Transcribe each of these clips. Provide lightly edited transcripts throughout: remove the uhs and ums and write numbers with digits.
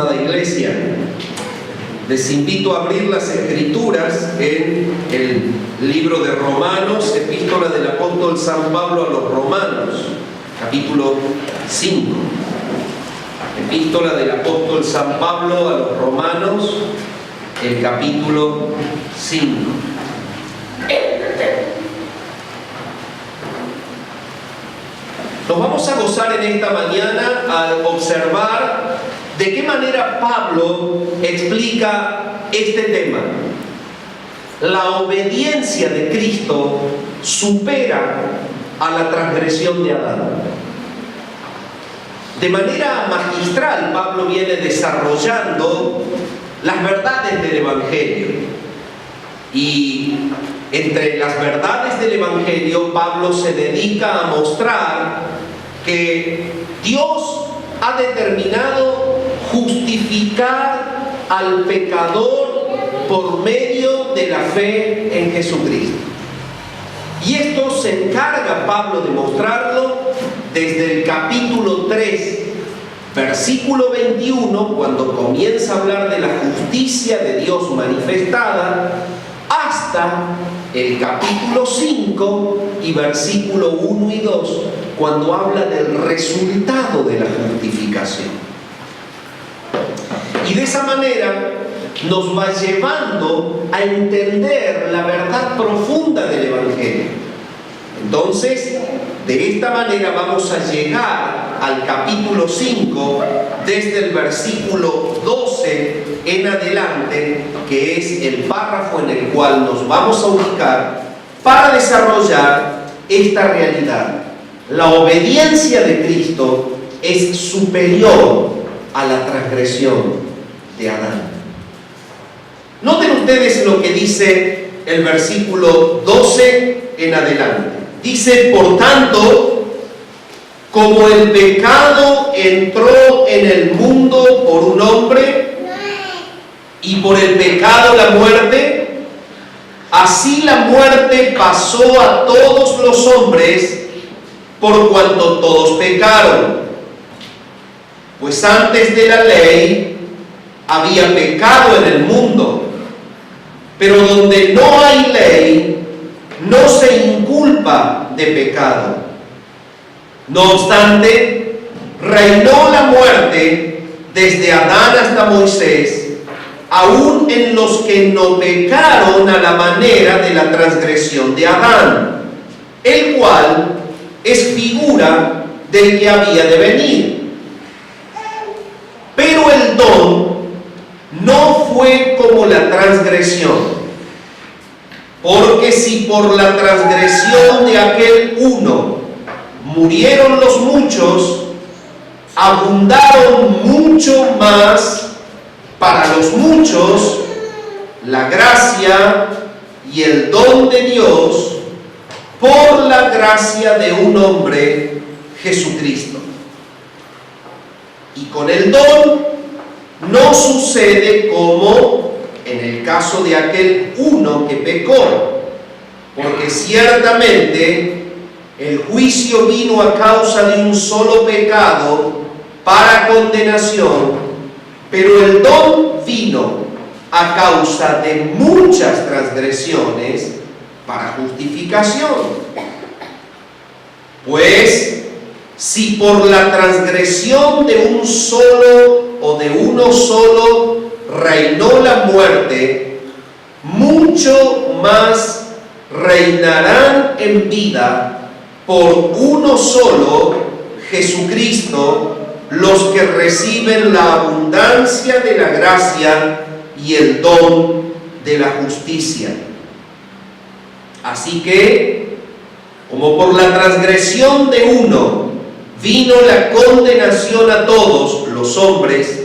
amada iglesia. Les invito a abrir las Escrituras en el libro de Romanos, epístola del apóstol San Pablo a los Romanos, capítulo 5. Epístola del apóstol San Pablo a los Romanos, el capítulo 5. Nos vamos a gozar en esta mañana al observar de qué manera Pablo explica este tema. La obediencia de Cristo supera a la transgresión de Adán. De manera magistral, Pablo viene desarrollando las verdades del Evangelio. Y entre las verdades del Evangelio, Pablo se dedica a mostrar que Dios ha determinado justificar al pecador por medio de la fe en Jesucristo. Y esto se encarga Pablo de mostrarlo desde el capítulo 3, versículo 21, cuando comienza a hablar de la justicia de Dios manifestada, hasta el capítulo 5 y versículo 1 y 2, cuando habla del resultado de la justificación. Y de esa manera nos va llevando a entender la verdad profunda del Evangelio. Entonces, de esta manera vamos a llegar al capítulo 5 desde el versículo 12 en adelante, que es el párrafo en el cual nos vamos a ubicar para desarrollar esta realidad. La obediencia de Cristo es superior a la transgresión de Adán. Noten ustedes lo que dice el versículo 12 en adelante. Dice, por tanto, como el pecado entró en el mundo por un hombre, y por el pecado la muerte, así la muerte pasó a todos los hombres, por cuanto todos pecaron. Pues antes de la ley había pecado en el mundo, pero donde no hay ley, no se inculpa de pecado. No obstante, reinó la muerte desde Adán hasta Moisés, aún en los que no pecaron a la manera de la transgresión de Adán, el cual es figura del que había de venir. Pero el don no fue como la transgresión. Porque si por la transgresión de aquel uno murieron los muchos, abundaron mucho más para los muchos la gracia y el don de Dios por la gracia de un hombre, Jesucristo. Y con el don no sucede como en el caso de aquel uno que pecó, porque ciertamente el juicio vino a causa de un solo pecado para condenación, pero el don vino a causa de muchas transgresiones para justificación. Pues si por la transgresión de un solo o de uno solo reinó la muerte, mucho más reinarán en vida por uno solo, Jesucristo, los que reciben la abundancia de la gracia y el don de la justicia. Así que, como por la transgresión de uno vino la condenación a todos los hombres,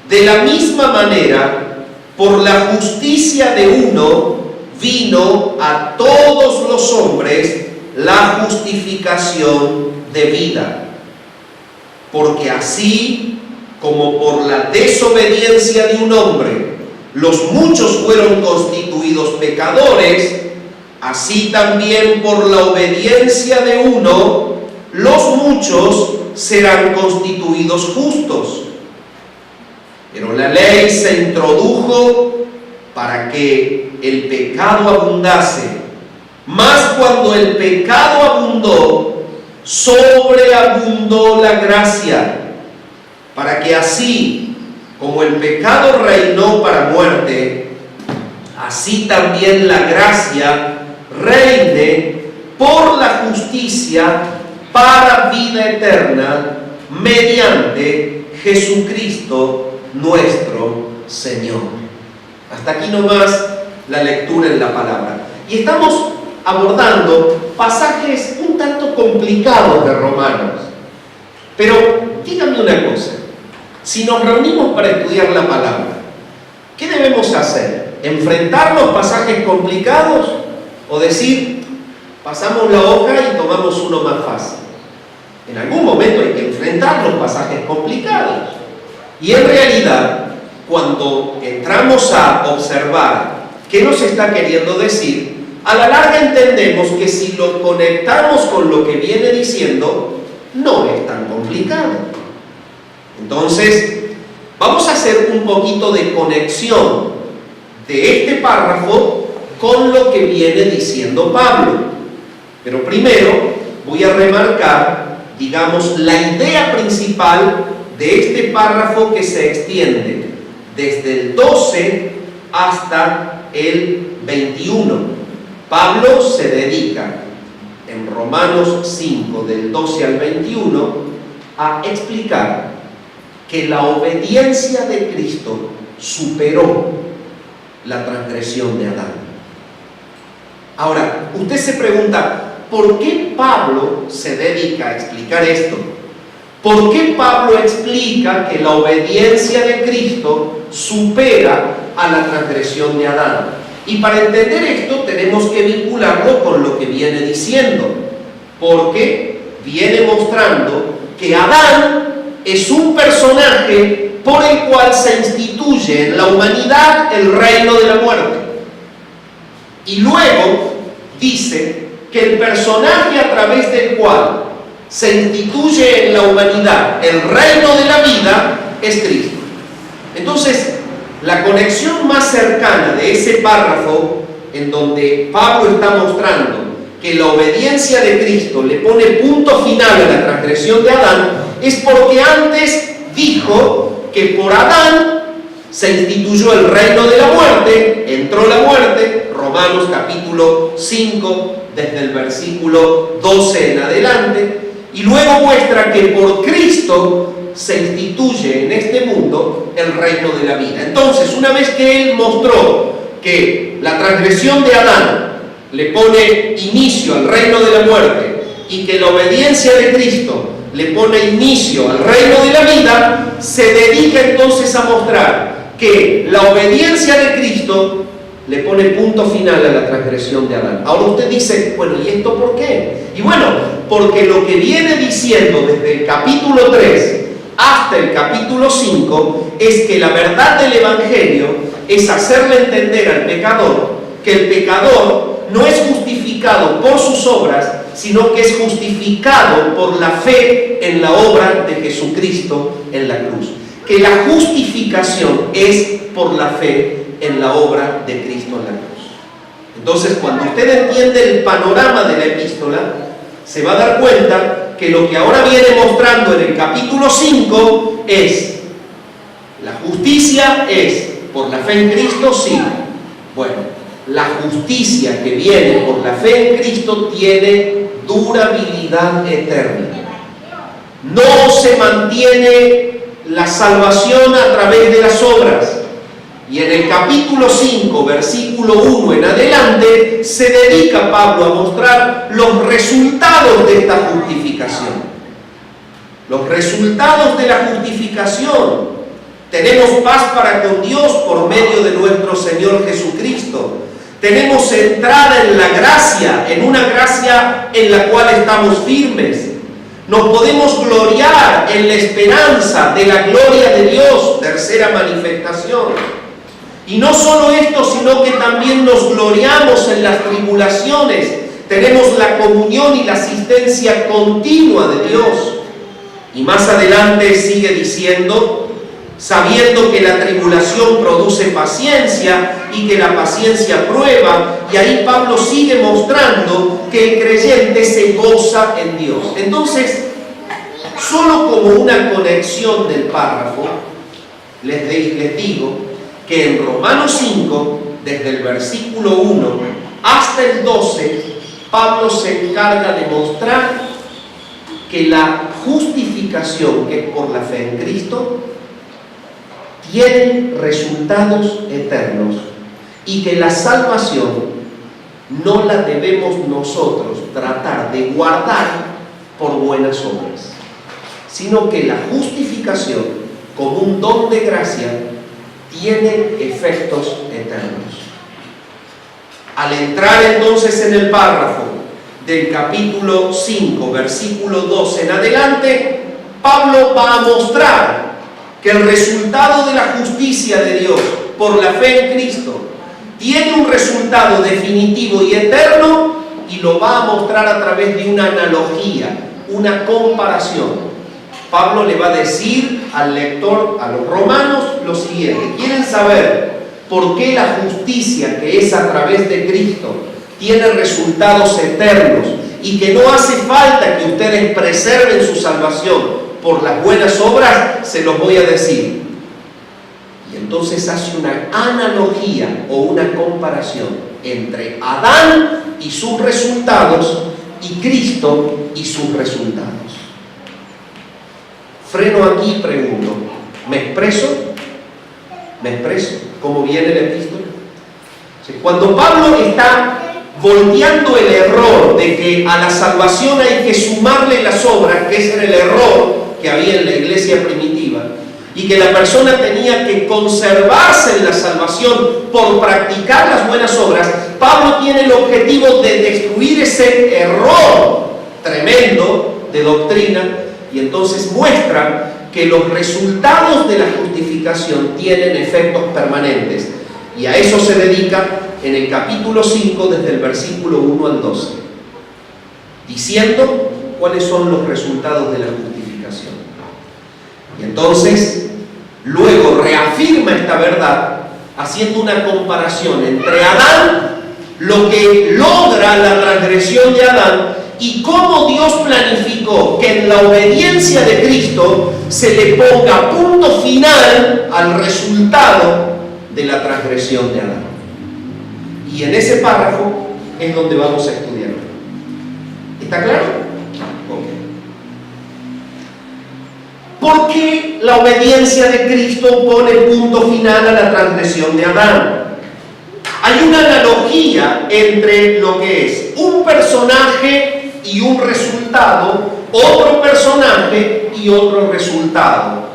de la misma manera, por la justicia de uno vino a todos los hombres la justificación de vida. Porque así como por la desobediencia de un hombre los muchos fueron constituidos pecadores, así también por la obediencia de uno los muchos serán constituidos justos. Pero la ley se introdujo para que el pecado abundase. Mas cuando el pecado abundó, sobreabundó la gracia, para que así como el pecado reinó para muerte, así también la gracia reine por la justicia para vida eterna mediante Jesucristo nuestro Señor. Hasta aquí nomás la lectura en la palabra. Y estamos abordando pasajes un tanto complicados de Romanos. Pero díganme una cosa, si nos reunimos para estudiar la palabra, ¿qué debemos hacer? ¿Enfrentar los pasajes complicados o decir, pasamos la hoja y tomamos uno más fácil? En algún momento hay que enfrentar los pasajes complicados. Y en realidad, cuando entramos a observar qué nos está queriendo decir, a la larga entendemos que si lo conectamos con lo que viene diciendo, no es tan complicado. Entonces, vamos a hacer un poquito de conexión de este párrafo con lo que viene diciendo Pablo. Pero primero voy a remarcar, digamos, la idea principal de este párrafo que se extiende desde el 12 hasta el 21. Pablo se dedica en Romanos 5, del 12 al 21, a explicar que la obediencia de Cristo superó la transgresión de Adán. Ahora, usted se pregunta, ¿por qué Pablo se dedica a explicar esto? ¿Por qué Pablo explica que la obediencia de Cristo supera a la transgresión de Adán? Y para entender esto tenemos que vincularlo con lo que viene diciendo, porque viene mostrando que Adán es un personaje por el cual se instituye en la humanidad el reino de la muerte. Y luego dice que el personaje a través del cual se instituye en la humanidad el reino de la vida es Cristo. Entonces, la conexión más cercana de ese párrafo, en donde Pablo está mostrando que la obediencia de Cristo le pone punto final a la transgresión de Adán, es porque antes dijo que por Adán se instituyó el reino de la muerte, entró la muerte, Romanos capítulo 5, desde el versículo 12 en adelante, y luego muestra que por Cristo se instituye en este mundo el reino de la vida. Entonces, una vez que él mostró que la transgresión de Adán le pone inicio al reino de la muerte y que la obediencia de Cristo le pone inicio al reino de la vida, se dedica entonces a mostrar que la obediencia de Cristo le pone punto final a la transgresión de Adán. Ahora usted dice, bueno, ¿y esto por qué? Y bueno, porque lo que viene diciendo desde el capítulo 3 hasta el capítulo 5 es que la verdad del Evangelio es hacerle entender al pecador que el pecador no es justificado por sus obras, sino que es justificado por la fe en la obra de Jesucristo en la cruz. Que la justificación es por la fe en la obra de Cristo en la cruz. Entonces, cuando usted entiende el panorama de la epístola, se va a dar cuenta que lo que ahora viene mostrando en el capítulo 5 es la justicia es por la fe en Cristo, sí. Bueno, la justicia que viene por la fe en Cristo tiene durabilidad eterna. No se mantiene la salvación a través de las obras. Y en el capítulo 5, versículo 1 en adelante, se dedica Pablo a mostrar los resultados de esta justificación. Los resultados de la justificación. Tenemos paz para con Dios por medio de nuestro Señor Jesucristo. Tenemos entrada en la gracia, en una gracia en la cual estamos firmes. Nos podemos gloriar en la esperanza de la gloria de Dios, tercera manifestación. Y no solo esto, sino que también nos gloriamos en las tribulaciones. Tenemos la comunión y la asistencia continua de Dios. Y más adelante sigue diciendo sabiendo que la tribulación produce paciencia y que la paciencia prueba. Y ahí Pablo sigue mostrando que el creyente se goza en Dios. Entonces, solo como una conexión del párrafo, les digo que en Romanos 5, desde el versículo 1 hasta el 12, Pablo se encarga de mostrar que la justificación, que es por la fe en Cristo, tiene resultados eternos y que la salvación no la debemos nosotros tratar de guardar por buenas obras, sino que la justificación, como un don de gracia, tiene efectos eternos. Al entrar entonces en el párrafo del capítulo 5, versículo 12 en adelante, Pablo va a mostrar que el resultado de la justicia de Dios por la fe en Cristo tiene un resultado definitivo y eterno, y lo va a mostrar a través de una analogía, una comparación. Pablo le va a decir al lector, a los romanos, lo siguiente: ¿quieren saber por qué la justicia que es a través de Cristo tiene resultados eternos y que no hace falta que ustedes preserven su salvación por las buenas obras? Se los voy a decir. Y entonces hace una analogía o una comparación entre Adán y sus resultados y Cristo y sus resultados. Freno aquí y pregunto: ¿me expreso? ¿Me expreso? ¿Cómo viene la epístola? Cuando Pablo está volteando el error de que a la salvación hay que sumarle las obras, que ese era el error que había en la iglesia primitiva, y que la persona tenía que conservarse en la salvación por practicar las buenas obras, Pablo tiene el objetivo de destruir ese error tremendo de doctrina, y entonces muestra que los resultados de la justificación tienen efectos permanentes. Y a eso se dedica en el capítulo 5, desde el versículo 1 al 12, diciendo cuáles son los resultados de la justificación. Y entonces, luego reafirma esta verdad haciendo una comparación entre Adán, lo que logra la transgresión de Adán, y cómo Dios planificó que en la obediencia de Cristo se le ponga punto final al resultado de la transgresión de Adán. Y en ese párrafo es donde vamos a estudiar. ¿Está claro? Ok. ¿Por qué la obediencia de Cristo pone punto final a la transgresión de Adán? Hay una analogía entre lo que es un personaje y un resultado, otro personaje y otro resultado.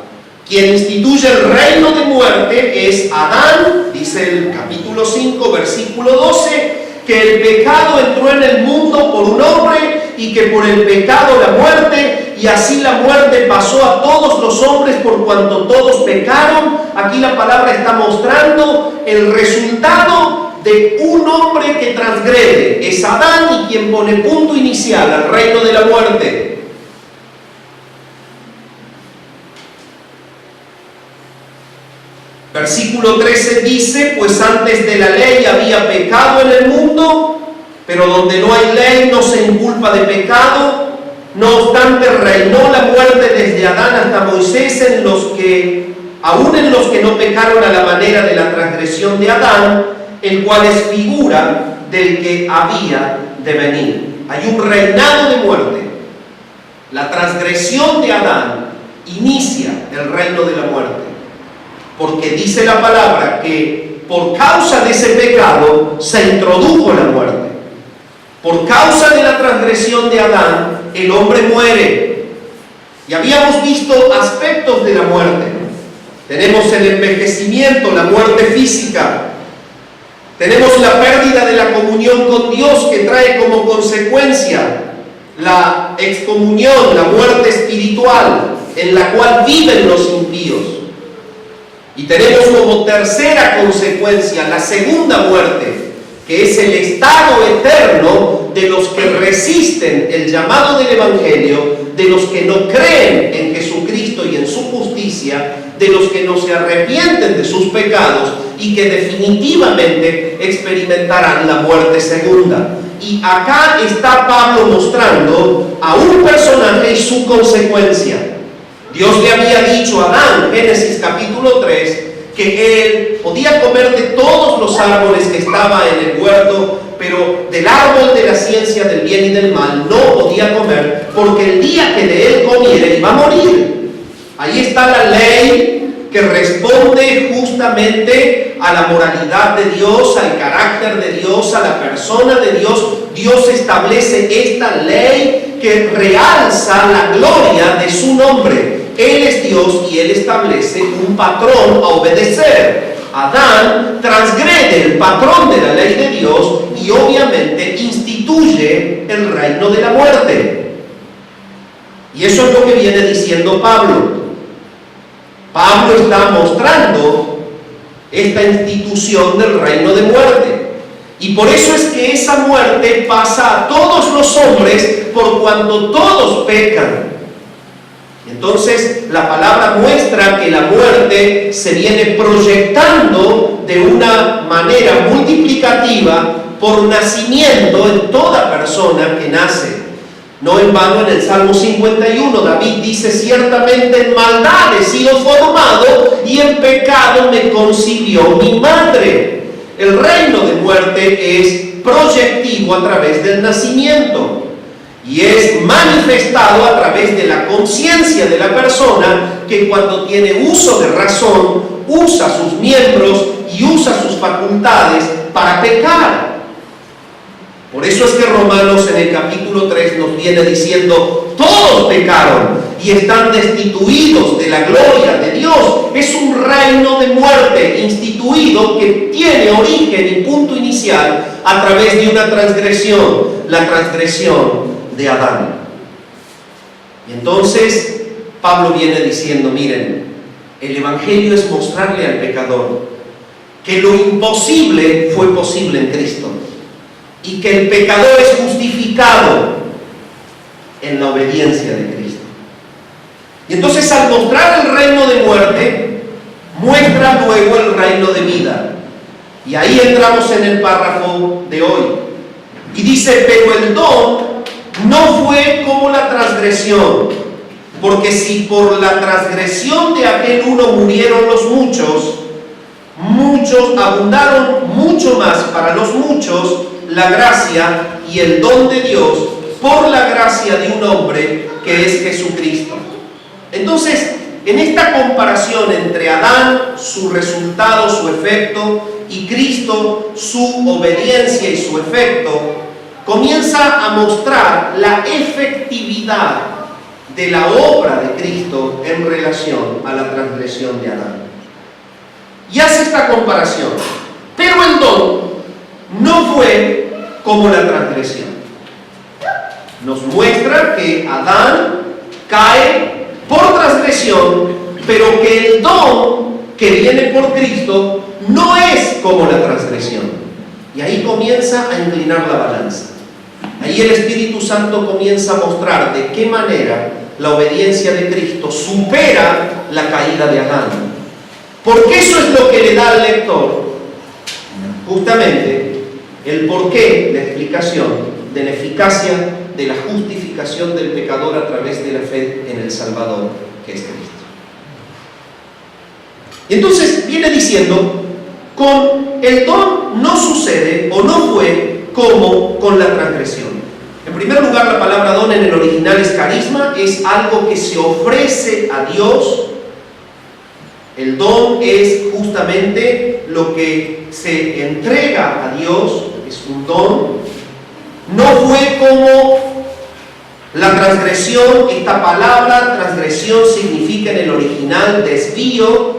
Quien instituye el reino de muerte es Adán, dice el capítulo 5, versículo 12, que el pecado entró en el mundo por un hombre y que por el pecado la muerte, y así la muerte pasó a todos los hombres por cuanto todos pecaron. Aquí la palabra está mostrando el resultado de un hombre que transgrede. Es Adán, y quien pone punto inicial al reino de la muerte. Versículo 13 dice: pues antes de la ley había pecado en el mundo, pero donde no hay ley no se inculpa de pecado. No obstante, reinó la muerte desde Adán hasta Moisés, aún en los que no pecaron a la manera de la transgresión de Adán, el cual es figura del que había de venir. Hay un reinado de muerte. La transgresión de Adán inicia el reino de la muerte, porque dice la palabra que por causa de ese pecado se introdujo la muerte. Por causa de la transgresión de Adán, el hombre muere. Y habíamos visto aspectos de la muerte. Tenemos el envejecimiento, la muerte física. Tenemos la pérdida de la comunión con Dios, que trae como consecuencia la excomunión, la muerte espiritual, en la cual viven los impíos. Y tenemos como tercera consecuencia la segunda muerte, que es el estado eterno de los que resisten el llamado del Evangelio, de los que no creen en Jesucristo y en su justicia, noticia de los que no se arrepienten de sus pecados y que definitivamente experimentarán la muerte segunda. Y acá está Pablo mostrando a un personaje y su consecuencia. Dios le había dicho a Adán, Génesis capítulo 3, que él podía comer de todos los árboles que estaban en el huerto, pero del árbol de la ciencia del bien y del mal no podía comer, porque el día que de él comiera iba a morir. Ahí está la ley que responde justamente a la moralidad de Dios, al carácter de Dios, a la persona de Dios. Dios establece esta ley que realza la gloria de su nombre. Él es Dios y Él establece un patrón a obedecer. Adán transgrede el patrón de la ley de Dios y obviamente instituye el reino de la muerte. Y eso es lo que viene diciendo Pablo. Pablo está mostrando esta institución del reino de muerte. Y por eso es que esa muerte pasa a todos los hombres por cuanto todos pecan. Entonces la palabra muestra que la muerte se viene proyectando de una manera multiplicativa por nacimiento en toda persona que nace. No en vano en el Salmo 51 David dice: ciertamente en maldad he sido formado y en pecado me concibió mi madre. El reino de muerte es proyectivo a través del nacimiento y es manifestado a través de la conciencia de la persona, que cuando tiene uso de razón usa sus miembros y usa sus facultades para pecar. Por eso es que Romanos en el capítulo 3 nos viene diciendo: todos pecaron y están destituidos de la gloria de Dios. Es un reino de muerte instituido que tiene origen y punto inicial a través de una transgresión, la transgresión de Adán. Y entonces Pablo viene diciendo: miren, el evangelio es mostrarle al pecador que lo imposible fue posible en Cristo y que el pecador es justificado en la obediencia de Cristo. Y entonces, al mostrar el reino de muerte, muestra luego el reino de vida. Y ahí entramos en el párrafo de hoy. Y dice: pero el don no fue como la transgresión, porque si por la transgresión de aquel uno murieron los muchos, muchos abundaron mucho más para los muchos la gracia y el don de Dios por la gracia de un hombre que es Jesucristo. Entonces, en esta comparación entre Adán, su resultado, su efecto, y Cristo, su obediencia y su efecto, comienza a mostrar la efectividad de la obra de Cristo en relación a la transgresión de Adán. Y hace esta comparación: pero el don no fue como la transgresión. Nos muestra que Adán cae por transgresión, pero que el don que viene por Cristo no es como la transgresión. Y ahí comienza a inclinar la balanza. Ahí el Espíritu Santo comienza a mostrar de qué manera la obediencia de Cristo supera la caída de Adán. Porque eso es lo que le da al lector justamente el porqué, la explicación de la eficacia de la justificación del pecador a través de la fe en el Salvador, que es Cristo. Y entonces viene diciendo: con el don no sucede o no fue como con la transgresión. En primer lugar, la palabra don en el original es carisma, es algo que se ofrece a Dios. El don es justamente lo que se entrega a Dios, es un don. No fue como la transgresión. Esta palabra transgresión significa en el original desvío,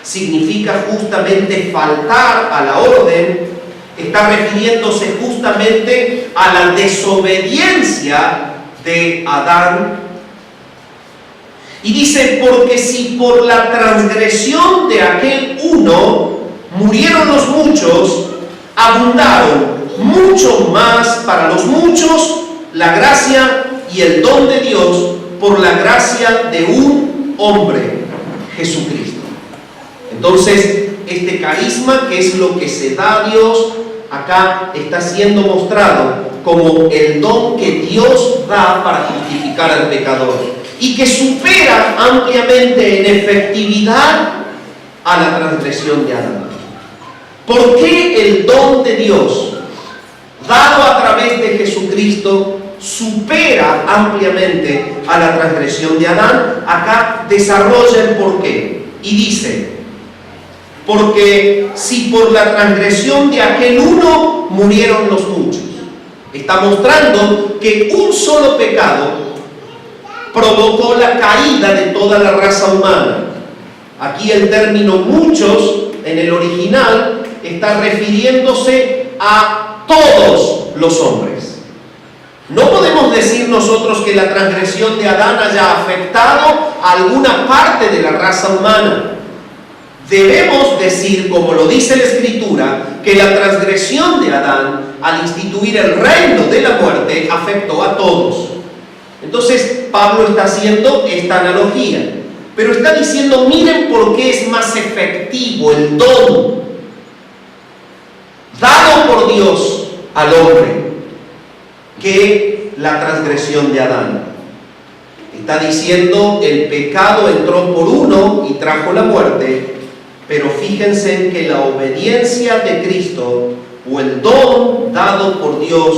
significa justamente faltar a la orden, está refiriéndose justamente a la desobediencia de Adán. Y dice: porque si por la transgresión de aquel uno murieron los muchos, abundaron mucho más para los muchos la gracia y el don de Dios por la gracia de un hombre. Jesucristo. Entonces, este carisma, que es lo que se da a Dios, acá está siendo mostrado como el don que Dios da para justificar al pecador y que supera ampliamente en efectividad a la transgresión de Adán. ¿Por qué el don de Dios, dado a través de Jesucristo, supera ampliamente a la transgresión de Adán? Acá desarrolla el porqué y dice: porque si por la transgresión de aquel uno murieron los muchos. Está mostrando que un solo pecado provocó la caída de toda la raza humana. Aquí el término muchos, en el original, está refiriéndose a todos los hombres. No podemos decir nosotros que la transgresión de Adán haya afectado a alguna parte de la raza humana. Debemos decir, como lo dice la Escritura, que la transgresión de Adán, al instituir el reino de la muerte, afectó a todos. Entonces, Pablo está haciendo esta analogía, pero está diciendo: miren por qué es más efectivo el don dado por Dios al hombre que la transgresión de Adán. Está diciendo: el pecado entró por uno y trajo la muerte. Pero fíjense que la obediencia de Cristo, o el don dado por Dios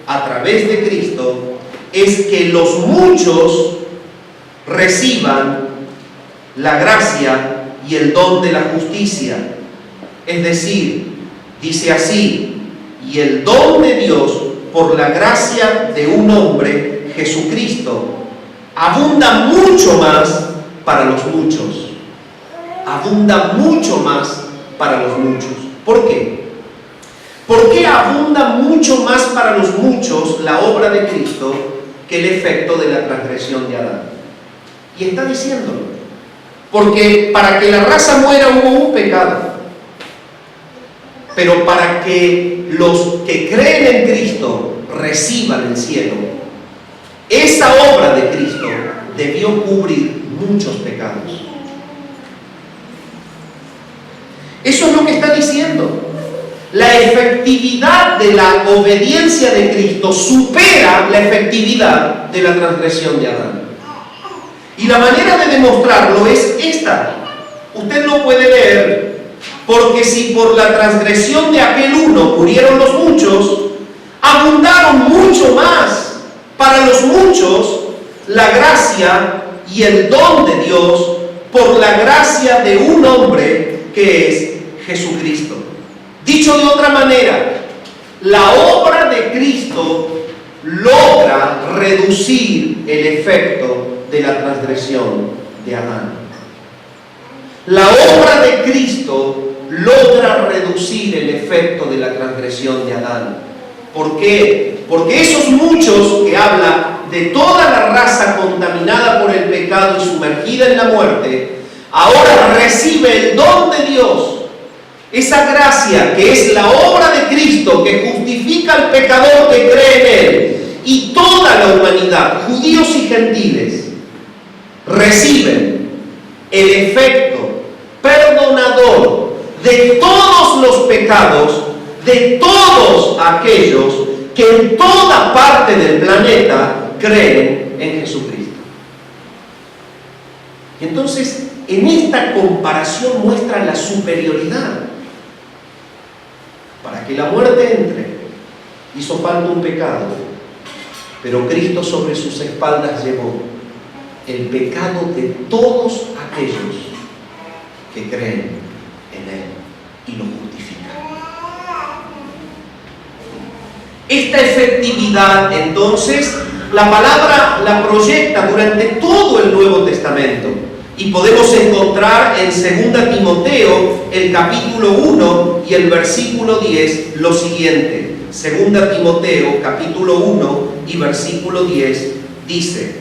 a través de Cristo, es que los muchos reciban la gracia y el don de la justicia. Es decir, dice así: y el don de Dios por la gracia de un hombre, Jesucristo, abunda mucho más para los muchos. Abunda mucho más para los muchos. ¿Por qué? ¿Por qué abunda mucho más para los muchos la obra de Cristo que el efecto de la transgresión de Adán? Y está diciéndolo. Porque para que la raza muera hubo un pecado. Pero para que los que creen en Cristo reciban el cielo, esa obra de Cristo debió cubrir muchos pecados. Eso es lo que está diciendo. La efectividad de la obediencia de Cristo supera la efectividad de la transgresión de Adán. Y la manera de demostrarlo es esta. Usted lo puede leer: porque si por la transgresión de aquel uno murieron los muchos, abundaron mucho más para los muchos la gracia y el don de Dios por la gracia de un hombre que es Jesucristo. Dicho de otra manera, la obra de Cristo logra reducir el efecto de la transgresión de Adán. La obra de Cristo logra reducir el efecto de la transgresión de Adán. ¿Por qué? Porque esos muchos que habla de toda la raza contaminada por el pecado y sumergida en la muerte, ahora recibe el don de Dios. Esa gracia que es la obra de Cristo, que justifica al pecador que cree en Él, y toda la humanidad, judíos y gentiles, reciben el efecto perdonador de todos los pecados de todos aquellos que en toda parte del planeta creen en Jesucristo. Entonces, en esta comparación muestra la superioridad. Para que la muerte entre, hizo falta un pecado, pero Cristo sobre sus espaldas llevó el pecado de todos aquellos que creen en Él y lo justifican. Esta efectividad, entonces, la palabra la proyecta durante todo el Nuevo Testamento. Y podemos encontrar en 2 Timoteo, el capítulo 1 y el versículo 10, lo siguiente. 2 Timoteo, capítulo 1 y versículo 10, dice: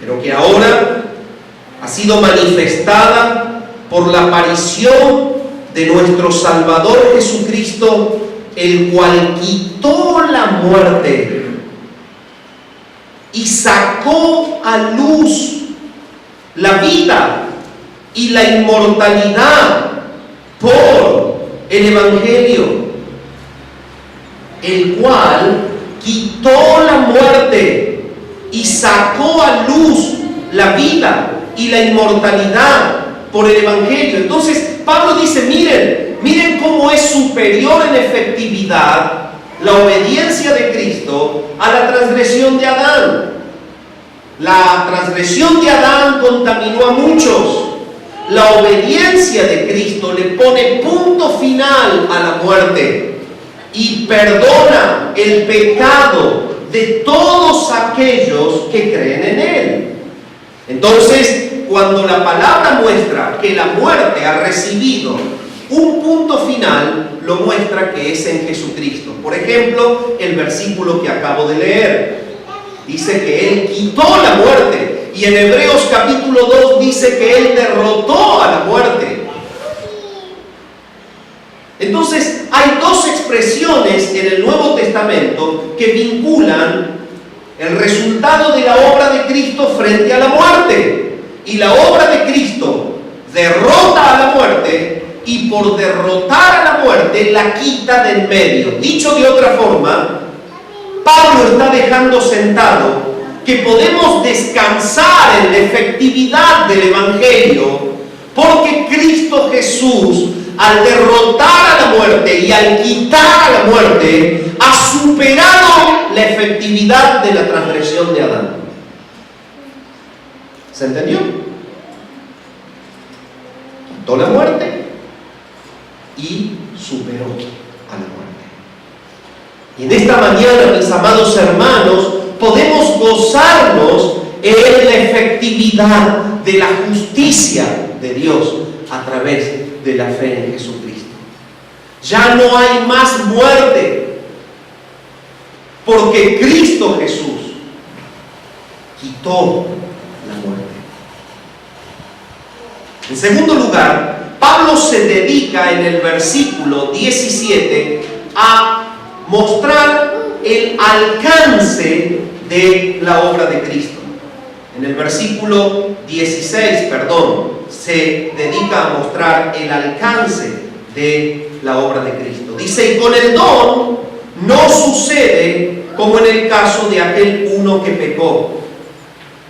pero que ahora ha sido manifestada por la aparición de nuestro Salvador Jesucristo, el cual quitó la muerte y sacó a luz la vida y la inmortalidad por el Evangelio, el cual quitó la muerte y sacó a luz la vida y la inmortalidad por el Evangelio. Entonces Pablo dice, miren cómo es superior en efectividad la obediencia de Cristo a la transgresión de Adán. La transgresión de Adán contaminó a muchos. La obediencia de Cristo le pone punto final a la muerte y perdona el pecado de todos aquellos que creen en Él. Entonces, cuando la palabra muestra que la muerte ha recibido un punto final, lo muestra que es en Jesucristo. Por ejemplo, el versículo que acabo de leer dice que Él quitó la muerte, y en Hebreos capítulo 2 dice que Él derrotó a la muerte. Entonces, hay dos expresiones en el Nuevo Testamento que vinculan el resultado de la obra de Cristo frente a la muerte. Y la obra de Cristo derrota a la muerte, y por derrotar a la muerte la quita de en medio. Dicho de otra forma, Pablo está dejando sentado que podemos descansar en la efectividad del Evangelio, porque Cristo Jesús, al derrotar a la muerte y al quitar a la muerte, ha superado la efectividad de la transgresión de Adán. ¿Se entendió? Quitó la muerte y superó a la muerte. Y en esta mañana, mis amados hermanos, podemos gozarnos en la efectividad de la justicia de Dios a través de la fe en Jesucristo. Ya no hay más muerte, porque Cristo Jesús quitó la muerte. En segundo lugar, Pablo se dedica en el versículo 17 a mostrar el alcance de la obra de Cristo. En el versículo 16, se dedica a mostrar el alcance de la obra de Cristo. Dice, y con el don no sucede como en el caso de aquel uno que pecó,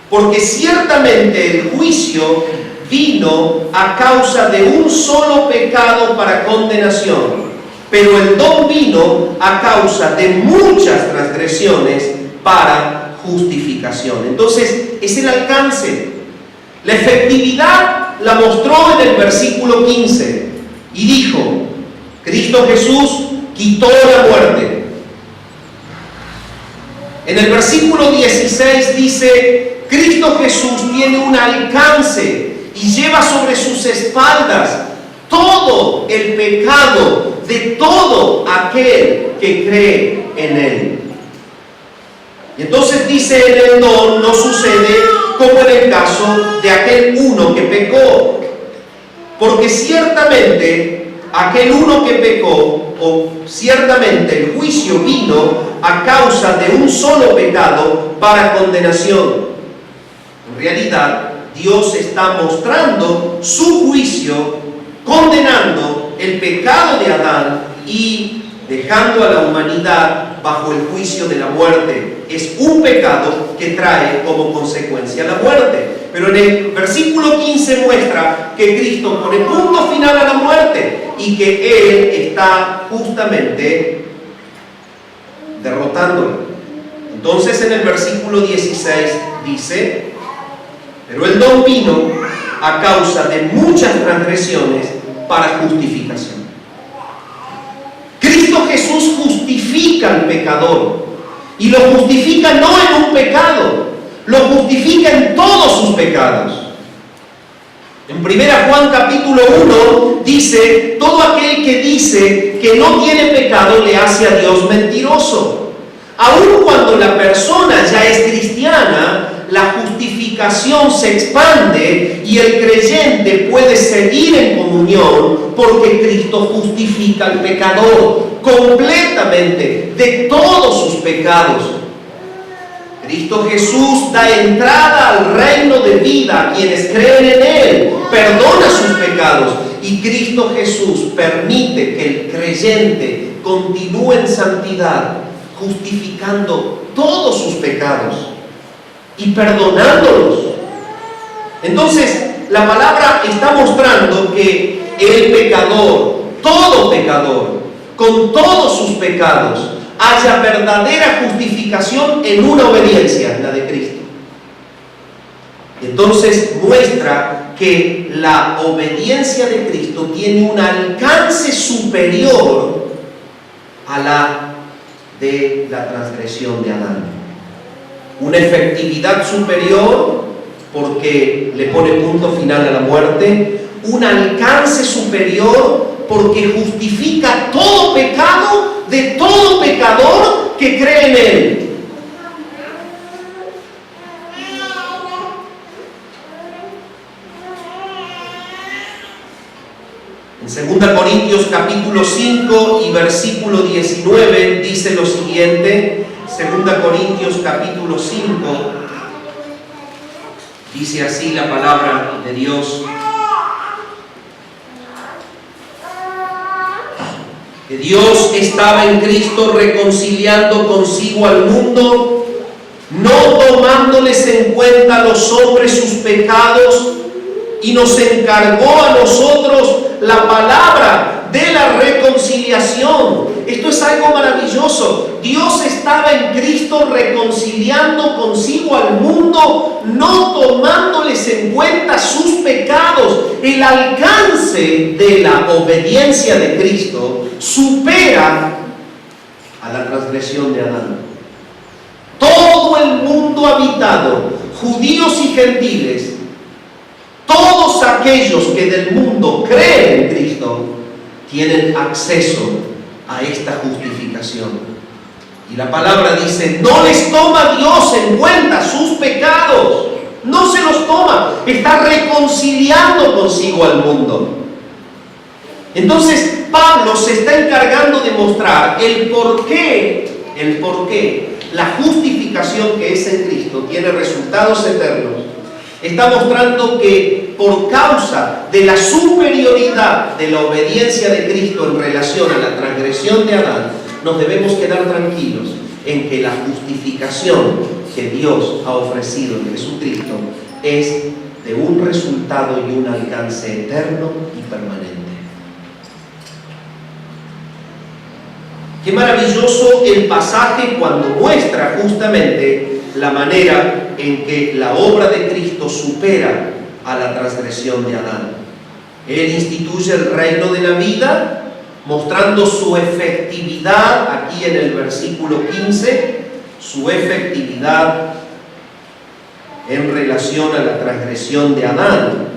porque ciertamente el juicio vino a causa de un solo pecado para condenación, pero el don vino a causa de muchas transgresiones para justificación. Entonces, es el alcance. La efectividad la mostró en el versículo 15 y dijo, Cristo Jesús quitó la muerte. En el versículo 16 dice, Cristo Jesús tiene un alcance y lleva sobre sus espaldas todo el pecado de todo aquel que cree en Él. Y entonces dice, en el don no sucede como en el caso de aquel uno que pecó, porque ciertamente aquel uno que pecó, o ciertamente el juicio vino a causa de un solo pecado para condenación. En realidad, Dios está mostrando su juicio, condenando el pecado de Adán y dejando a la humanidad bajo el juicio de la muerte. Es un pecado que trae como consecuencia la muerte. Pero en el versículo 15 muestra que Cristo pone punto final a la muerte y que Él está justamente derrotándola. Entonces en el versículo 16 dice, pero el don vino a causa de muchas transgresiones para justificación. Cristo Jesús justifica al pecador, y lo justifica no en un pecado, lo justifica en todos sus pecados. En 1 Juan capítulo 1 dice, todo aquel que dice que no tiene pecado le hace a Dios mentiroso. Aun cuando la persona ya es cristiana, la justificación se expande y el creyente puede seguir en comunión porque Cristo justifica al pecador completamente de todos sus pecados. Cristo Jesús da entrada al reino de vida a quienes creen en Él, perdona sus pecados, y Cristo Jesús permite que el creyente continúe en santidad, justificando todos sus pecados y perdonándolos. Entonces, la palabra está mostrando que el pecador, todo pecador, con todos sus pecados, haya verdadera justificación en una obediencia, la de Cristo. Entonces muestra que la obediencia de Cristo tiene un alcance superior a la de la transgresión de Adán. Una efectividad superior porque le pone punto final a la muerte, un alcance superior porque justifica todo pecado de todo pecador que cree en Él. En 2 Corintios capítulo 5 y versículo 19 dice lo siguiente. 2 Corintios capítulo 5 dice así la palabra de Dios: que Dios estaba en Cristo reconciliando consigo al mundo, no tomándoles en cuenta a los hombres sus pecados, y nos encargó a nosotros la palabra de la reconciliación. Esto es algo maravilloso. Dios estaba en Cristo reconciliando consigo al mundo, no tomándoles en cuenta sus pecados. El alcance de la obediencia de Cristo supera a la transgresión de Adán. Todo el mundo habitado, judíos y gentiles, todos aquellos que del mundo creen en Cristo, tienen acceso a esta justificación. Y la palabra dice: no les toma Dios en cuenta sus pecados, no se los toma, está reconciliando consigo al mundo. Entonces Pablo se está encargando de mostrar el por qué la justificación que es en Cristo tiene resultados eternos. Está mostrando que por causa de la superioridad de la obediencia de Cristo en relación a la transgresión de Adán, nos debemos quedar tranquilos en que la justificación que Dios ha ofrecido en Jesucristo es de un resultado y un alcance eterno y permanente. Qué maravilloso el pasaje cuando muestra justamente la manera en que la obra de Cristo supera a la transgresión de Adán. Él instituye el reino de la vida, mostrando su efectividad, aquí en el versículo 15, su efectividad en relación a la transgresión de Adán.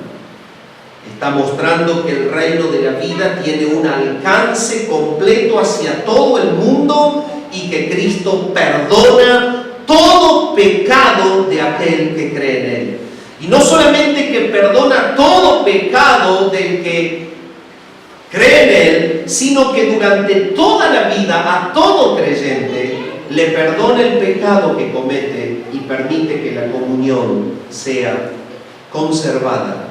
Está mostrando que el reino de la vida tiene un alcance completo hacia todo el mundo y que Cristo perdona todo pecado de aquel que cree en Él. Y no solamente que perdona todo pecado del que cree en Él, sino que durante toda la vida a todo creyente le perdona el pecado que comete y permite que la comunión sea conservada.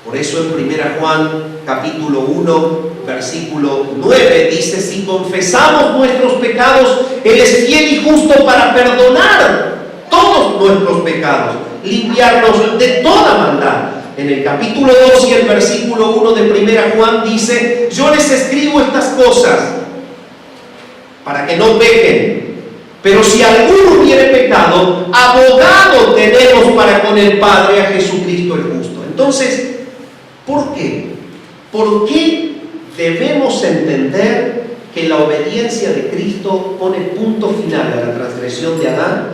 Por eso en 1 Juan capítulo 1 versículo 9 dice: si confesamos nuestros pecados, Él es fiel y justo para perdonar todos nuestros pecados, limpiarnos de toda maldad. En el capítulo 2 y el versículo 1 de 1 Juan dice: yo les escribo estas cosas para que no pequen. Pero si alguno hubiere pecado, abogado tenemos para con el Padre, a Jesucristo el justo. Entonces, ¿por qué? ¿Por qué debemos entender que la obediencia de Cristo pone punto final a la transgresión de Adán?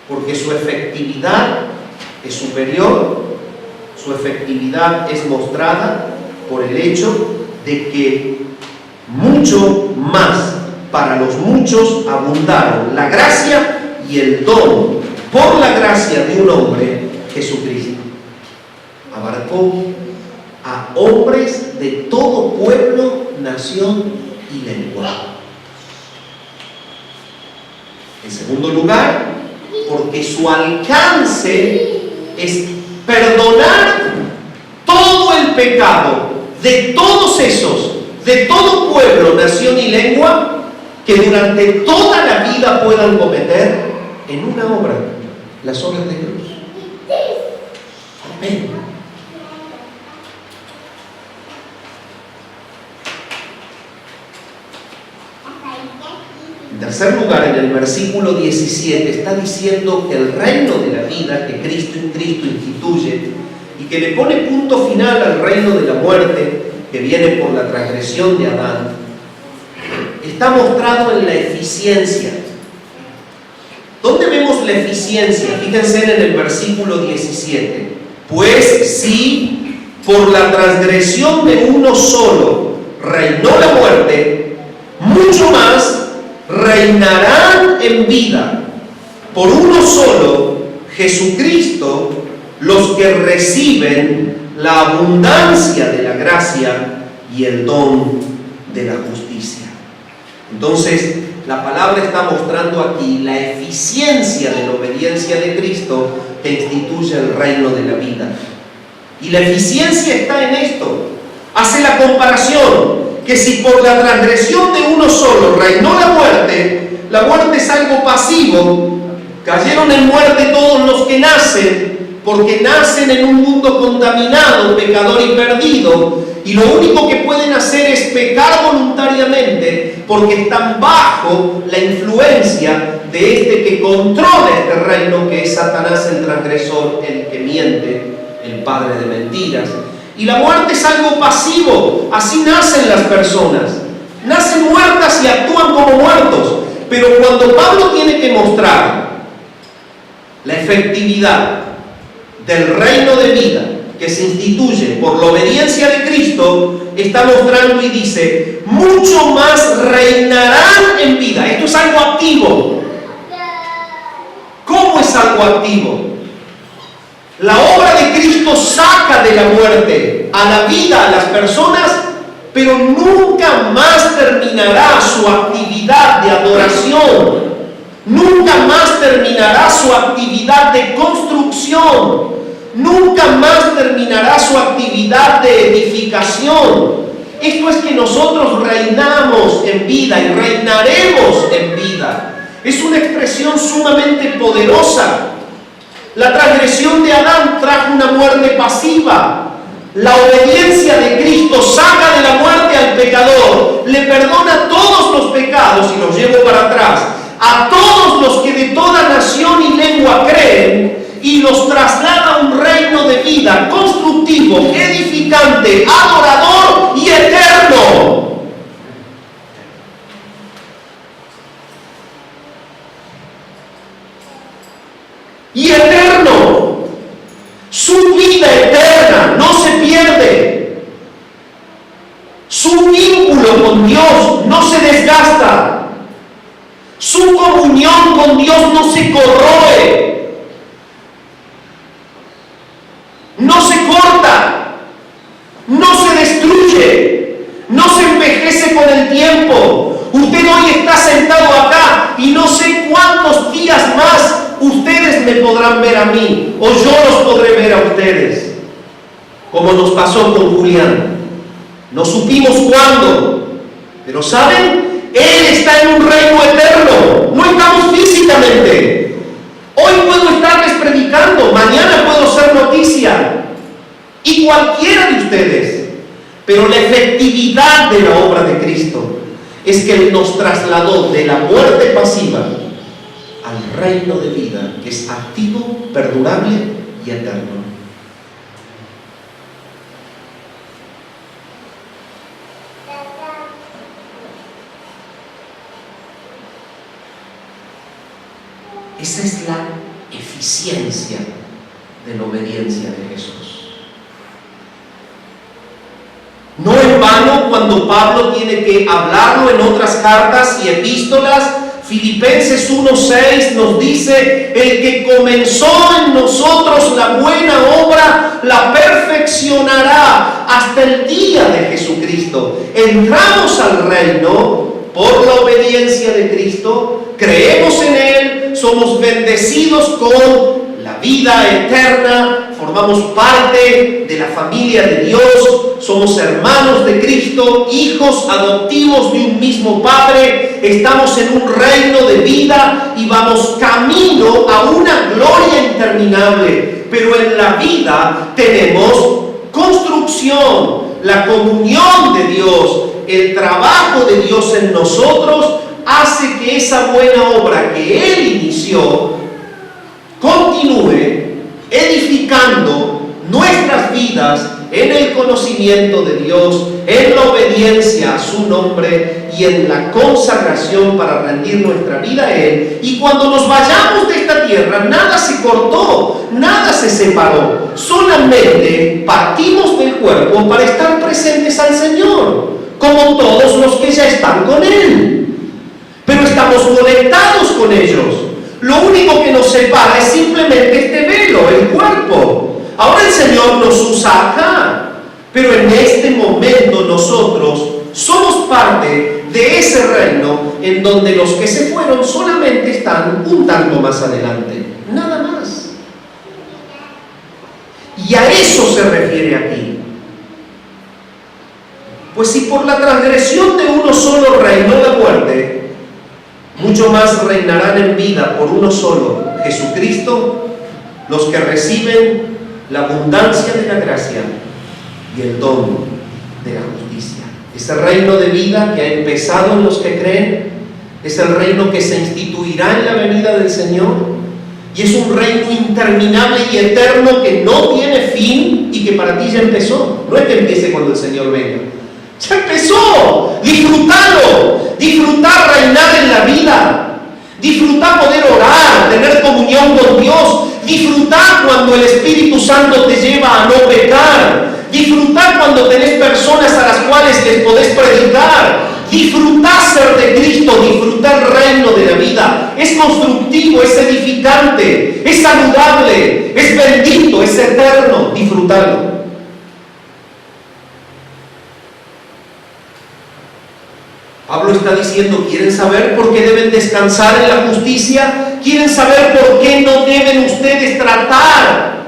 Porque su efectividad es superior, su efectividad es mostrada por el hecho de que mucho más para los muchos abundaron la gracia y el don por la gracia de un hombre, Jesucristo. Abarcó a hombres de todo pueblo, nación y lengua. En segundo lugar, porque su alcance es perdonar todo el pecado de todos esos, de todo pueblo, nación y lengua, que durante toda la vida puedan cometer en una obra, las obras de cruz. Amén. En tercer lugar, en el versículo 17 está diciendo que el reino de la vida que Cristo instituye y que le pone punto final al reino de la muerte que viene por la transgresión de Adán, está mostrado en la eficiencia. ¿Dónde vemos la eficiencia? Fíjense en el versículo 17. Pues si por la transgresión de uno solo reinó la muerte, mucho más reinarán en vida por uno solo, Jesucristo, los que reciben la abundancia de la gracia y el don de la justicia. Entonces, la palabra está mostrando aquí la eficiencia de la obediencia de Cristo que instituye el reino de la vida. Y la eficiencia está en esto. Hace la comparación que si por la transgresión de uno solo reinó la muerte es algo pasivo. Cayeron en muerte todos los que nacen, porque nacen en un mundo contaminado, pecador y perdido, y lo único que pueden hacer es pecar voluntariamente, porque están bajo la influencia de este que controla este reino, que es Satanás, el transgresor, el que miente, el padre de mentiras. Y la muerte es algo pasivo, así nacen las personas. Nacen muertas y actúan como muertos. Pero cuando Pablo tiene que mostrar la efectividad del reino de vida que se instituye por la obediencia de Cristo, está mostrando y dice, mucho más reinarán en vida. Esto es algo activo. ¿Cómo es algo activo? La obra de Cristo saca de la muerte a la vida a las personas, pero nunca más terminará su actividad de adoración, nunca más terminará su actividad de construcción, nunca más terminará su actividad de edificación. Esto es que nosotros reinamos en vida y reinaremos en vida. Es una expresión sumamente poderosa. La transgresión de Adán trajo una muerte pasiva. La obediencia de Cristo saca de la muerte al pecador, le perdona todos los pecados, y los llevo para atrás, a todos los que de toda nación y lengua creen, y los traslada a un reino de vida constructivo, edificante, adorador y eterno. Y eterno. Su vida eterna no se pierde. Su vínculo con Dios no se desgasta. Su comunión con Dios no se corroe. No se corta. No se destruye. No se envejece con el tiempo. Usted hoy está sentado acá y no sé cuántos días más ustedes me podrán ver a mí, o yo los podré ver a ustedes, como nos pasó con Julián. No supimos cuándo, pero ¿saben? Él está en un reino eterno. No estamos físicamente. Hoy puedo estarles predicando, mañana puedo ser noticia, y cualquiera de ustedes, pero la efectividad de la obra de Cristo es que Él nos trasladó de la muerte pasiva al reino de vida, que es activo, perdurable y eterno. Esa es la eficiencia de la obediencia de Jesús. No en vano, cuando Pablo tiene que hablarlo en otras cartas y epístolas, Filipenses 1:6 nos dice: el que comenzó en nosotros la buena obra la perfeccionará hasta el día de Jesucristo. Entramos al reino por la obediencia de Cristo, creemos en Él, somos bendecidos con la vida eterna, formamos parte de la familia de Dios, somos hermanos de Cristo, hijos adoptivos de un mismo Padre, estamos en un reino de vida y vamos camino a una gloria interminable. Pero en la vida tenemos construcción, la comunión de Dios, el trabajo de Dios en nosotros hace que esa buena obra que Él inició continúe edificando nuestras vidas en el conocimiento de Dios, en la obediencia a su nombre y en la consagración para rendir nuestra vida a Él. Y cuando nos vayamos de esta tierra, nada se cortó, nada se separó, solamente partimos del cuerpo para estar presentes al Señor, como todos los que ya están con Él. Pero estamos conectados con ellos. Lo único que nos separa es simplemente este velo, el cuerpo. Ahora el Señor nos usa acá, pero en este momento nosotros somos parte de ese reino en donde los que se fueron solamente están un tanto más adelante, nada más. Y a eso se refiere aquí. Pues si por la transgresión de uno solo reinó la muerte, mucho más reinarán en vida por uno solo, Jesucristo, los que reciben la abundancia de la gracia y el don de la justicia. Ese reino de vida que ha empezado en los que creen es el reino que se instituirá en la venida del Señor, y es un reino interminable y eterno que no tiene fin y que para ti ya empezó. No es que empiece cuando el Señor venga, ya empezó. Disfrútalo, disfrutar reinar en la vida, disfrutar poder orar, tener comunión con Dios, disfrutar cuando el Espíritu Santo te lleva a no pecar, disfrutar cuando tenés personas a las cuales les podés predicar, disfrutar ser de Cristo, disfrutar el reino de la vida. Es constructivo, es edificante, es saludable, es bendito, es eterno. Disfrutarlo. Pablo está diciendo, ¿quieren saber por qué deben descansar en la justicia? ¿Quieren saber por qué no deben ustedes tratar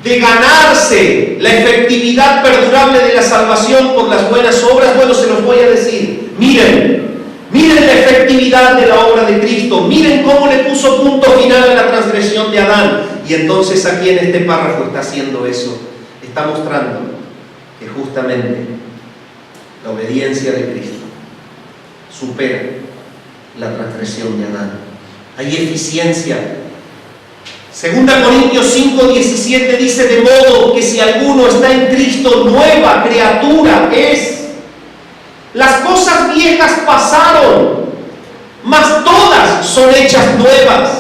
de ganarse la efectividad perdurable de la salvación por las buenas obras? Bueno, se los voy a decir. Miren la efectividad de la obra de Cristo. Miren cómo le puso punto final a la transgresión de Adán. Y entonces aquí en este párrafo está haciendo eso. Está mostrando que justamente la obediencia de Cristo supera la transgresión de Adán. Hay eficiencia. 2 Corintios 5:17 dice, de modo que si alguno está en Cristo, nueva criatura es. Las cosas viejas pasaron, mas todas son hechas nuevas.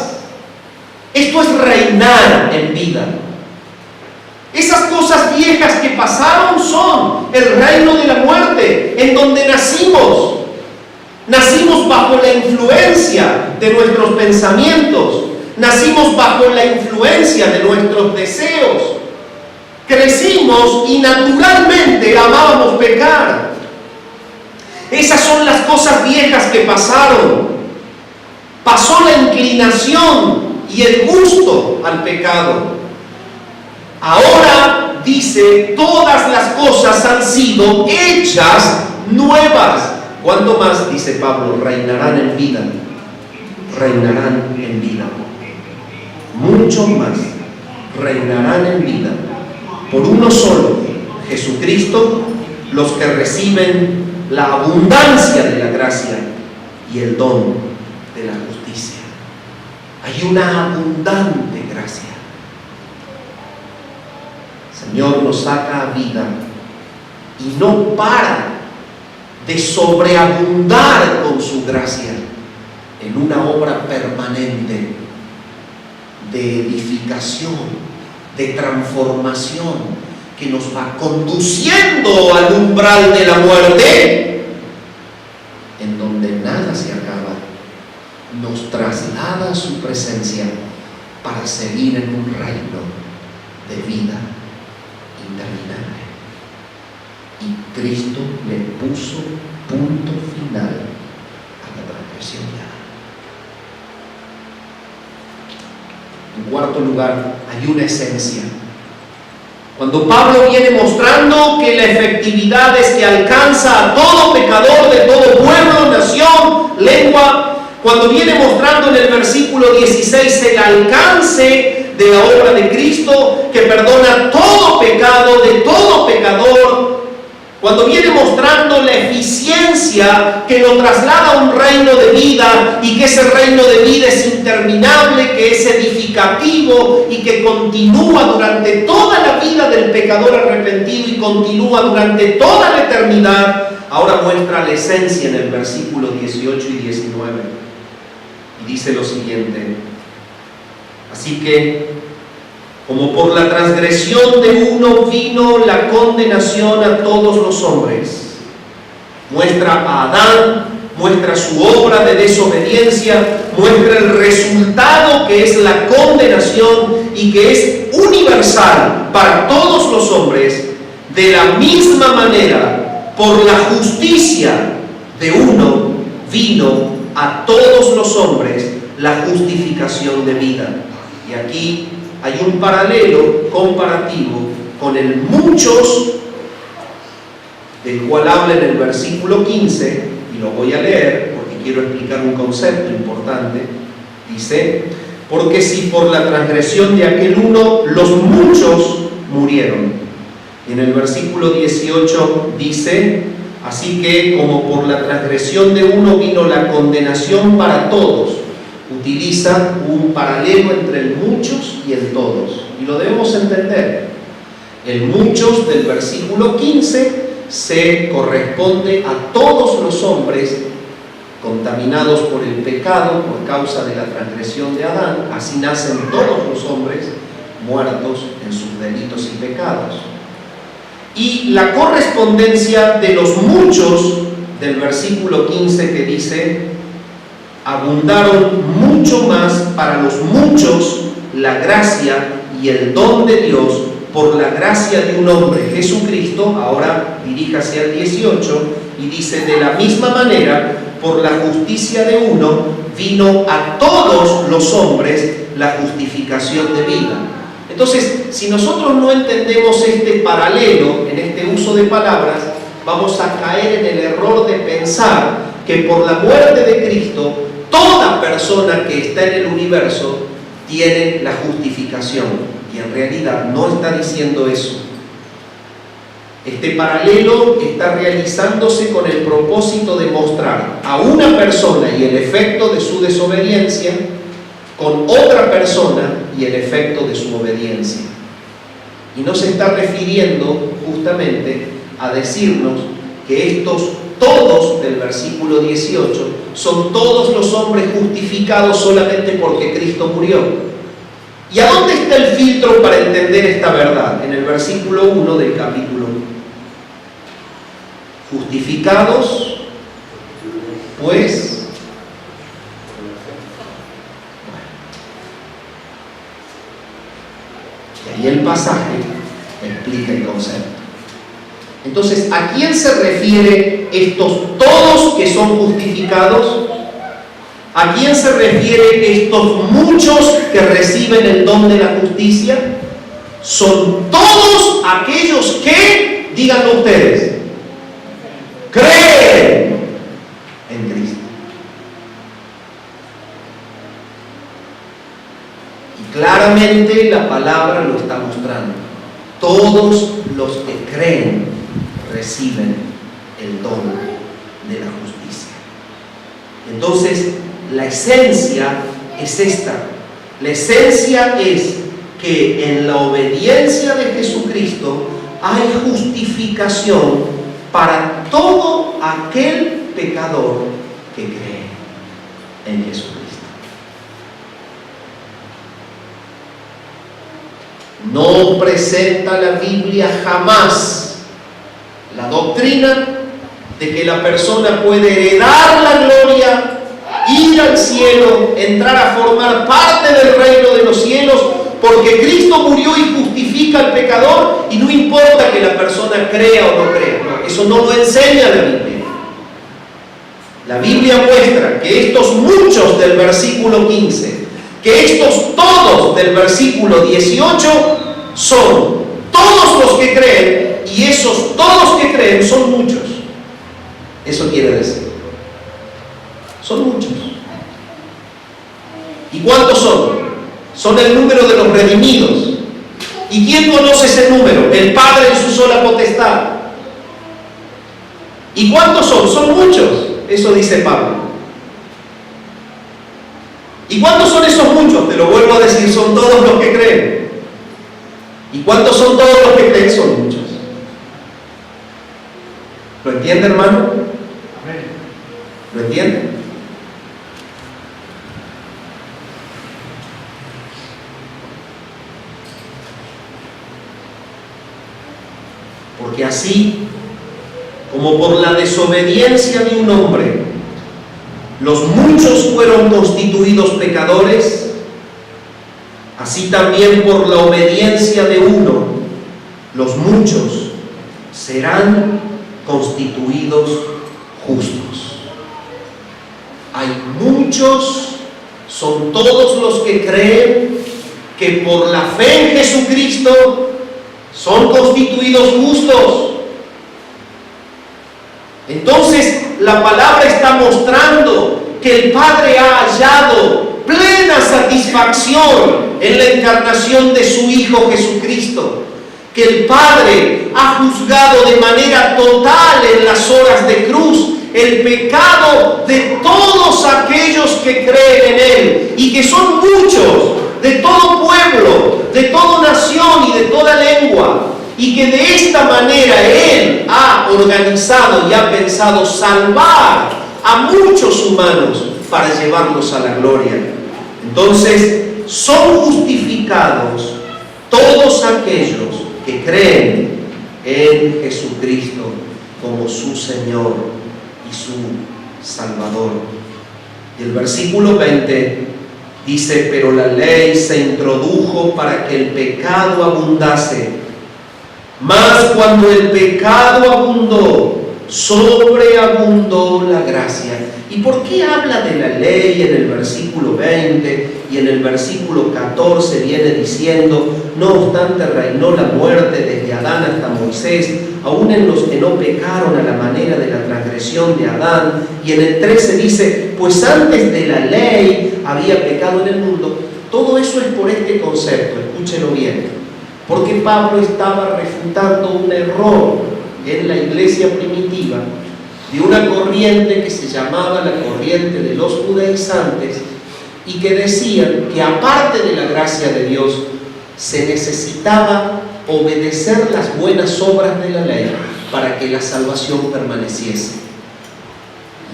Esto es reinar en vida. Esas cosas viejas que pasaron son el reino de la muerte, en donde nacimos. Nacimos bajo la influencia de nuestros pensamientos. Nacimos bajo la influencia de nuestros deseos. Crecimos y naturalmente amábamos pecar. Esas son las cosas viejas que pasaron. Pasó la inclinación y el gusto al pecado. Ahora, dice, todas las cosas han sido hechas nuevas. ¿Cuánto más, dice Pablo, reinarán en vida? Reinarán en vida. Mucho más reinarán en vida por uno solo, Jesucristo, los que reciben la abundancia de la gracia y el don de la justicia. Hay una abundante gracia. El Señor nos saca a vida y no para de sobreabundar con su gracia en una obra permanente de edificación, de transformación, que nos va conduciendo al umbral de la muerte, en donde nada se acaba, nos traslada a su presencia para seguir en un reino de vida interminable. y Cristo le puso punto final a la transgresión de Adán. En cuarto lugar, hay una esencia. Cuando Pablo viene mostrando que la efectividad es que alcanza a todo pecador de todo pueblo, nación, lengua, cuando viene mostrando en el versículo 16 el alcance de la obra de Cristo, que perdona todo pecado de todo pecador, cuando viene mostrando la eficiencia que lo traslada a un reino de vida y que ese reino de vida es interminable, que es edificativo y que continúa durante toda la vida del pecador arrepentido y continúa durante toda la eternidad, ahora muestra la esencia en el versículo 18 y 19. Y dice lo siguiente: así que, como por la transgresión de uno vino la condenación a todos los hombres, muestra a Adán, muestra su obra de desobediencia, muestra el resultado que es la condenación y que es universal para todos los hombres. De la misma manera, por la justicia de uno vino a todos los hombres la justificación de vida. Y aquí hay un paralelo comparativo con el muchos, del cual habla en el versículo 15, y lo voy a leer porque quiero explicar un concepto importante. Dice: porque si por la transgresión de aquel uno los muchos murieron. Y en el versículo 18 dice: así que como por la transgresión de uno vino la condenación para todos. Utiliza un paralelo entre el muchos y el todos, y lo debemos entender. El muchos del versículo 15 se corresponde a todos los hombres contaminados por el pecado por causa de la transgresión de Adán. Así nacen todos los hombres muertos en sus delitos y pecados. Y la correspondencia de los muchos del versículo 15, que dice: abundaron mucho más para los muchos la gracia y el don de Dios por la gracia de un hombre, Jesucristo. Ahora diríjase al 18 y dice: de la misma manera, por la justicia de uno vino a todos los hombres la justificación de vida. Entonces, si nosotros no entendemos este paralelo en este uso de palabras, vamos a caer en el error de pensar que por la muerte de Cristo toda persona que está en el universo tiene la justificación, y en realidad no está diciendo eso. Este paralelo está realizándose con el propósito de mostrar a una persona y el efecto de su desobediencia con otra persona y el efecto de su obediencia. Y no se está refiriendo justamente a decirnos que estos todos del versículo 18 son todos los hombres justificados solamente porque Cristo murió. ¿Y a dónde está el filtro para entender esta verdad? En el versículo 1 del capítulo 1. Justificados, pues, y ahí el pasaje explica el concepto. Entonces, ¿a quién se refiere estos todos que son justificados? ¿A quién se refiere estos muchos que reciben el don de la justicia? Son todos aquellos que, díganlo ustedes, creen en Cristo. Y claramente la palabra lo está mostrando. Todos los que creen reciben el don de la justicia. Entonces, la esencia es esta. La esencia es que en la obediencia de Jesucristo hay justificación para todo aquel pecador que cree en Jesucristo. No presenta la Biblia jamás la doctrina de que la persona puede heredar la gloria, ir al cielo, entrar a formar parte del reino de los cielos, porque Cristo murió y justifica al pecador, y no importa que la persona crea o no crea. No. eso no lo enseña la Biblia. La Biblia muestra que estos muchos del versículo 15, que estos todos del versículo 18 son todos los que creen, y esos todos que creen son muchos. Eso quiere decir, son muchos. ¿Y cuántos son? Son el número de los redimidos. ¿Y quién conoce ese número? El Padre en su sola potestad. ¿Y cuántos son? Son muchos. Eso dice Pablo. ¿Y cuántos son esos muchos? Te lo vuelvo a decir, son todos los que creen. ¿Y cuántos son todos los que creen? Son muchos. ¿Lo entiende, hermano? ¿Lo entiende? Porque así como por la desobediencia de un hombre los muchos fueron constituidos pecadores, así también por la obediencia de uno los muchos serán constituidos justos. Hay muchos, son todos los que creen que por la fe en Jesucristo son constituidos justos. Entonces la palabra está mostrando que el Padre ha hallado plena satisfacción en la encarnación de su Hijo Jesucristo, que el Padre ha juzgado de manera total en las horas de cruz el pecado de todos aquellos que creen en Él, y que son muchos, de todo pueblo, de toda nación y de toda lengua, y que de esta manera Él ha organizado y ha pensado salvar a muchos humanos para llevarlos a la gloria. Entonces, son justificados todos aquellos que creen en Jesucristo como su Señor y su Salvador. Y el versículo 20 dice: pero la ley se introdujo para que el pecado abundase. Mas cuando el pecado abundó, sobreabundó la gracia. ¿Y por qué habla de la ley en el versículo 20 y en el versículo 14 viene diciendo: no obstante reinó la muerte desde Adán hasta Moisés, aún en los que no pecaron a la manera de la transgresión de Adán? Y en el 13 dice: pues antes de la ley había pecado en el mundo. Todo eso es por este concepto, escúchelo bien. Porque Pablo estaba refutando un error en la iglesia primitiva de una corriente que se llamaba la corriente de los judaizantes, y que decían que aparte de la gracia de Dios se necesitaba obedecer las buenas obras de la ley para que la salvación permaneciese.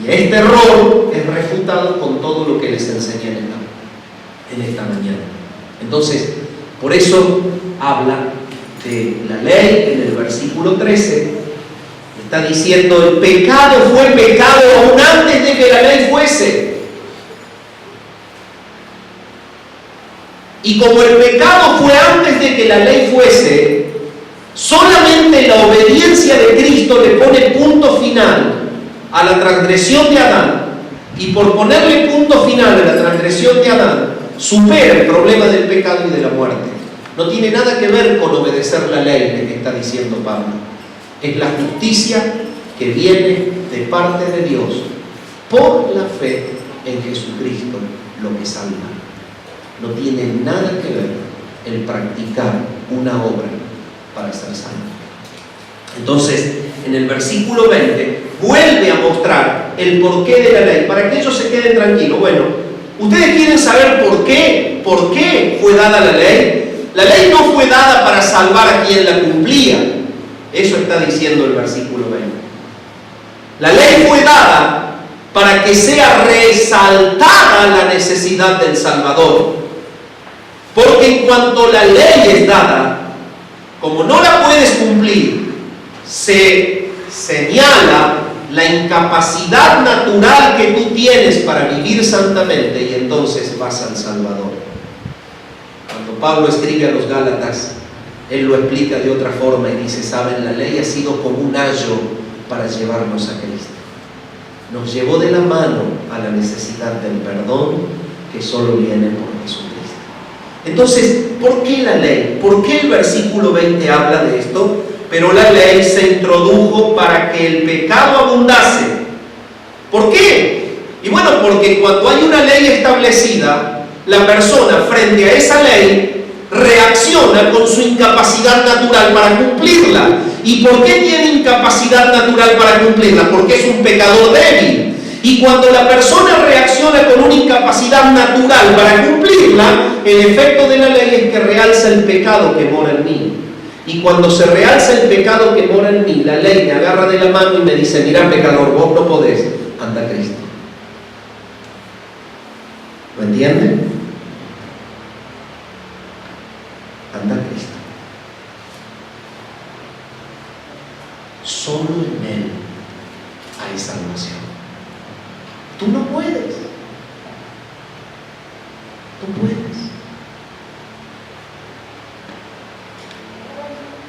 Y este error es refutado con todo lo que les enseñé en esta mañana. Entonces, por eso habla de la ley en el versículo 13. Está diciendo: el pecado fue pecado aún antes de que la ley fuese. Y como el pecado fue antes de que la ley fuese, solamente la obediencia de Cristo le pone punto final a la transgresión de Adán. Y por ponerle punto final a la transgresión de Adán, supera el problema del pecado y de la muerte. No tiene nada que ver con obedecer la ley, que está diciendo Pablo. Es la justicia que viene de parte de Dios por la fe en Jesucristo, lo que salva. No tiene nada que ver el practicar una obra para ser salvo. Entonces, en el versículo 20 vuelve a mostrar el porqué de la ley, para que ellos se queden tranquilos. Bueno, ¿ustedes quieren saber por qué? ¿Por qué fue dada la ley? La ley no fue dada para salvar a quien la cumplía. Eso está diciendo el versículo 20. La ley fue dada para que sea resaltada la necesidad del Salvador. Porque en cuanto la ley es dada, como no la puedes cumplir, se señala la incapacidad natural que tú tienes para vivir santamente, y entonces vas al Salvador. Cuando Pablo escribe a los Gálatas, él lo explica de otra forma y dice: saben, la ley ha sido como un ayo para llevarnos a Cristo. Nos llevó de la mano a la necesidad del perdón que solo viene por Jesucristo. Entonces, ¿por qué la ley? ¿Por qué el versículo 20 habla de esto? Pero la ley se introdujo para que el pecado abundase. ¿Por qué? Y bueno, porque cuando hay una ley establecida, la persona frente a esa ley reacciona con su incapacidad natural para cumplirla. ¿Y por qué tiene incapacidad natural para cumplirla? Porque es un pecador débil. Y cuando la persona reacciona con una incapacidad natural para cumplirla, el efecto de la ley es que realza el pecado que mora en mí. Y cuando se realza el pecado que mora en mí, la ley me agarra de la mano y me dice: mira, pecador, vos no podés, anda a Cristo. ¿Lo entienden? Anda a Cristo. Solo en Él hay salvación. Tú no puedes. No puedes.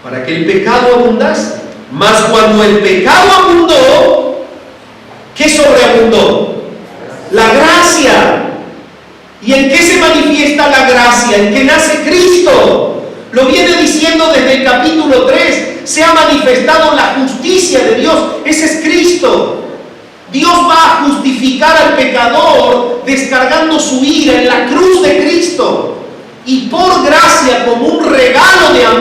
Para que el pecado abundase. Mas cuando el pecado abundó, ¿qué sobreabundó? La gracia. ¿Y en qué se manifiesta la gracia? En que nace Cristo. Lo viene diciendo desde el capítulo 3. Se ha manifestado la justicia de Dios. Ese es Cristo. Dios va a justificar al pecador descargando su ira en la cruz de Cristo. Y por gracia, como un regalo de amor,